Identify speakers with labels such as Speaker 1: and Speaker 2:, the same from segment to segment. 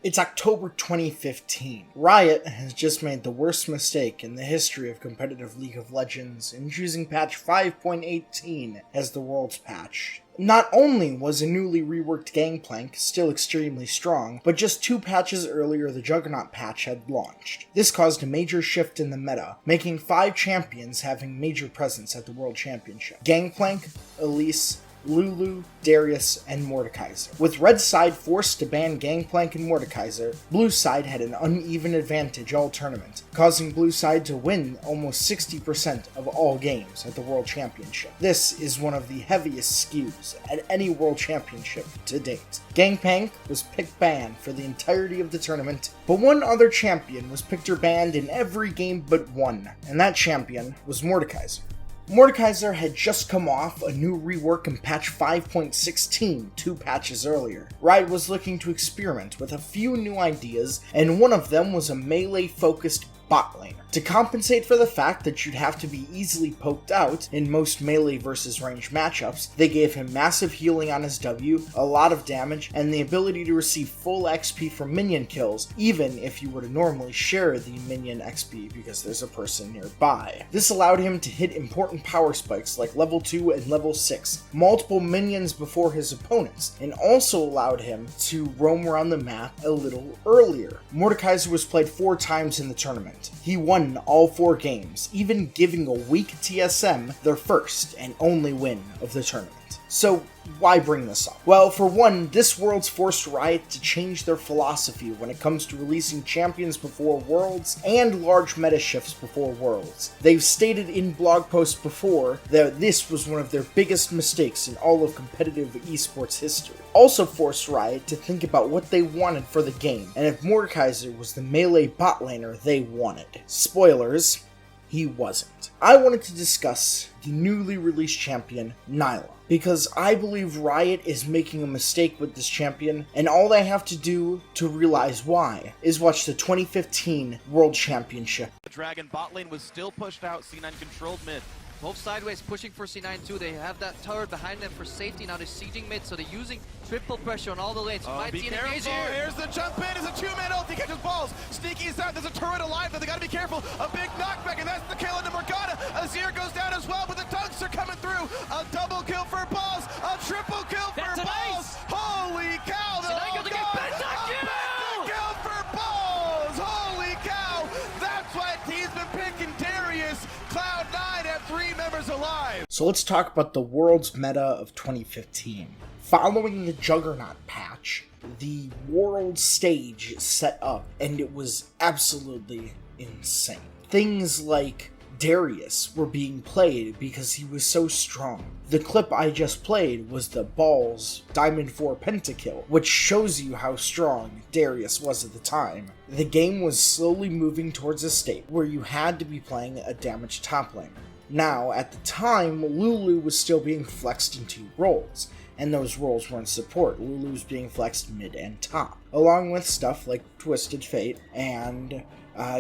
Speaker 1: It's October 2015. Riot has just made the worst mistake in the history of competitive League of Legends in choosing patch 5.18 as the world's patch. Not only was a newly reworked Gangplank still extremely strong, but just 2 patches earlier the Juggernaut patch had launched. This caused a major shift in the meta, making 5 champions having major presence at the World Championship. Gangplank, Elise, Lulu, Darius, and Mordekaiser. With red side forced to ban Gangplank and Mordekaiser, blue side had an uneven advantage all tournament, causing blue side to win almost 60% of all games at the World Championship. This is one of the heaviest skews at any World Championship to date. Gangplank was picked banned for the entirety of the tournament, but one other champion was picked or banned in every game but one, and that champion was Mordekaiser. Mordekaiser had just come off a new rework in patch 5.16 2 patches earlier. Riot was looking to experiment with a few new ideas, and one of them was a melee-focused bot laner. To compensate for the fact that you'd have to be easily poked out in most melee versus range matchups, they gave him massive healing on his W, a lot of damage, and the ability to receive full XP from minion kills, even if you were to normally share the minion XP because there's a person nearby. This allowed him to hit important power spikes like level 2 and level 6, multiple minions before his opponents, and also allowed him to roam around the map a little earlier. Mordekaiser was played 4 times in the tournament. He won all 4 games, even giving a weak TSM their first and only win of the tournament. So, why bring this up? Well, for one, this world's forced Riot to change their philosophy when it comes to releasing champions before Worlds and large meta shifts before Worlds. They've stated in blog posts before that this was one of their biggest mistakes in all of competitive esports history. Also forced Riot to think about what they wanted for the game, and if Mordekaiser was the melee bot laner they wanted. Spoilers, he wasn't. I wanted to discuss the newly released champion, Nilah, because I believe Riot is making a mistake with this champion, and all they have to do to realize why is watch the 2015 World Championship.
Speaker 2: The Dragon bot lane was still pushed out, C9 controlled mid.
Speaker 3: Both sideways pushing for C9 too. They have that turret behind them for safety. Now they're sieging mid, so they're using triple pressure on all the lanes.
Speaker 2: Be careful, here's the jump in, it's a 2-man ult, he catches balls. Sneaky inside, there's a turret alive, though they gotta be careful. A big knockback, and that's the kill into Morgana. Azir goes down as well, but the dunks are coming through. A double kill for balls, a triple kill for balls. Holy cow, the kill for balls. Holy cow, that's why he's been picking Darius. Cloud9 have 3 members alive.
Speaker 1: So let's talk about the world's meta of 2015. Following the Juggernaut patch, the world stage set up, and it was absolutely insane. Things like Darius were being played because he was so strong. The clip I just played was the Balls Diamond 4 pentakill, which shows you how strong Darius was at the time. The game was slowly moving towards a state where you had to be playing a damaged top laner. Now, at the time, Lulu was still being flexed in 2 roles, and those roles weren't support. Lulu was being flexed mid and top, along with stuff like Twisted Fate and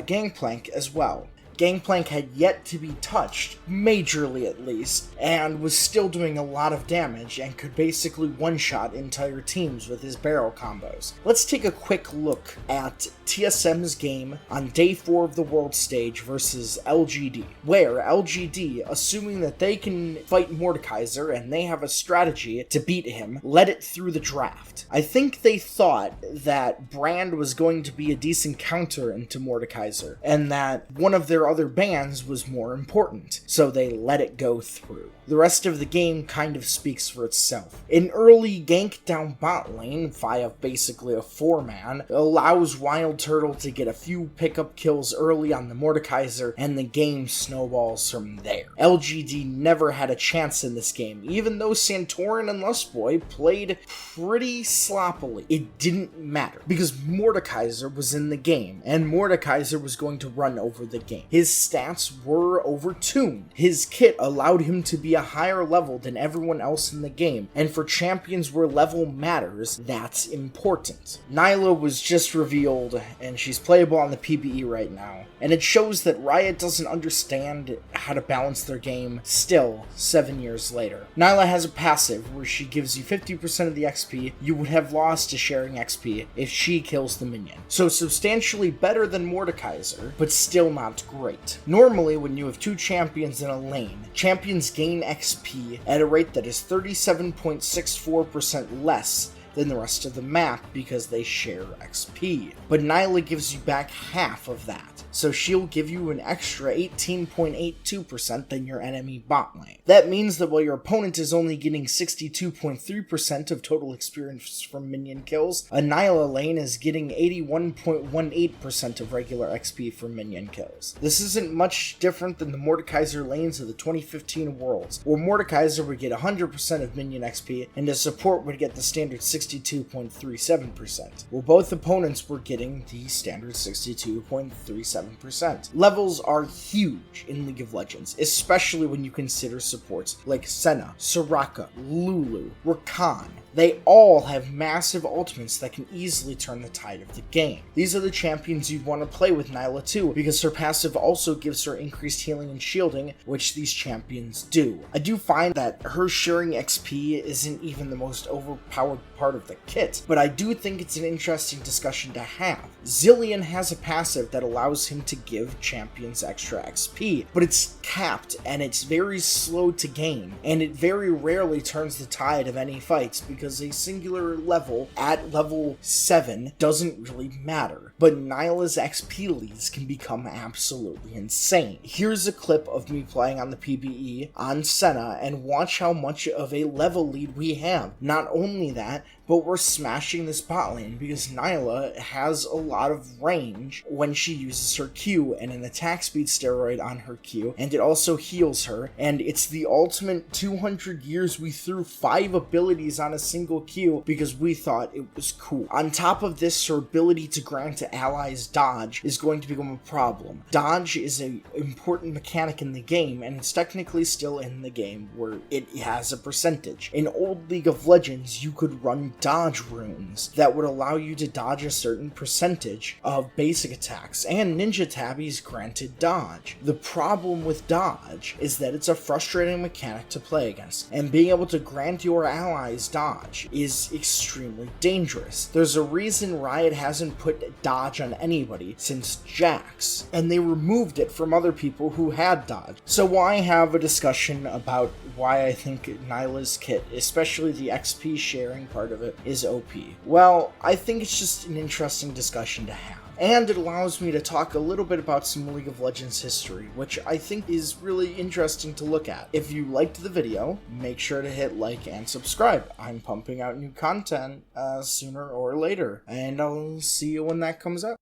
Speaker 1: Gangplank as well. Gangplank had yet to be touched, majorly at least, and was still doing a lot of damage and could basically one-shot entire teams with his barrel combos. Let's take a quick look at TSM's game on day 4 of the world stage versus LGD, where LGD, assuming that they can fight Mordekaiser and they have a strategy to beat him, led it through the draft. I think they thought that Brand was going to be a decent counter into Mordekaiser, and that one of their other bans was more important, so they let it go through. The rest of the game kind of speaks for itself. An early gank down bot lane via basically a 4-man allows Wild Turtle to get a few pickup kills early on the Mordekaiser, and the game snowballs from there. LGD never had a chance in this game, even though Santorin and Lustboy played pretty sloppily. It didn't matter, because Mordekaiser was in the game, and Mordekaiser was going to run over the game. his stats were overtuned. His kit allowed him to be a higher level than everyone else in the game, and for champions where level matters, that's important. Nilah was just revealed, and she's playable on the PBE right now, and it shows that Riot doesn't understand how to balance their game still, 7 years later. Nilah has a passive where she gives you 50% of the XP you would have lost to sharing XP if she kills the minion. So substantially better than Mordekaiser, but still not great. Normally, when you have two champions in a lane, champions gain XP at a rate that is 37.64% less than the rest of the map because they share XP. But Nilah gives you back half of that, so she'll give you an extra 18.82% than your enemy bot lane. That means that while your opponent is only getting 62.3% of total experience from minion kills, a Nilah lane is getting 81.18% of regular XP from minion kills. This isn't much different than the Mordekaiser lanes of the 2015 Worlds, where Mordekaiser would get 100% of minion XP and the support would get the standard 62.37%, while both opponents were getting the standard 62.37%. Levels are huge in League of Legends, especially when you consider supports like Senna, Soraka, Lulu, Rakan. They all have massive ultimates that can easily turn the tide of the game. These are the champions you'd want to play with Nilah too, because her passive also gives her increased healing and shielding, which these champions do. I do find that her sharing XP isn't even the most overpowered part of the kit, but I do think it's an interesting discussion to have. Zilean has a passive that allows him to give champions extra XP, but it's capped and it's very slow to gain, and it very rarely turns the tide of any fights because a singular level at level 7 doesn't really matter. But Nilah's XP leads can become absolutely insane. Here's a clip of me playing on the PBE on Senna, and watch how much of a level lead we have. Not only that, but we're smashing this bot lane because Nilah has a lot of range when she uses her Q and an attack speed steroid on her Q, and it also heals her, and it's the ultimate 200 years we threw 5 abilities on a single Q because we thought it was cool. On top of this, her ability to grant to allies dodge is going to become a problem. Dodge is an important mechanic in the game, and it's technically still in the game where it has a percentage. In old League of Legends, you could run dodge runes that would allow you to dodge a certain percentage of basic attacks, and Ninja Tabbies granted dodge. The problem with dodge is that it's a frustrating mechanic to play against, and being able to grant your allies dodge is extremely dangerous. There's a reason Riot hasn't put dodge on anybody since Jax, and they removed it from other people who had dodge. So why have a discussion about why I think Nilah's kit, especially the XP sharing part of it, is OP? Well, I think it's just an interesting discussion to have. And it allows me to talk a little bit about some League of Legends history, which I think is really interesting to look at. If you liked the video, make sure to hit like and subscribe. I'm pumping out new content sooner or later, and I'll see you when that comes out.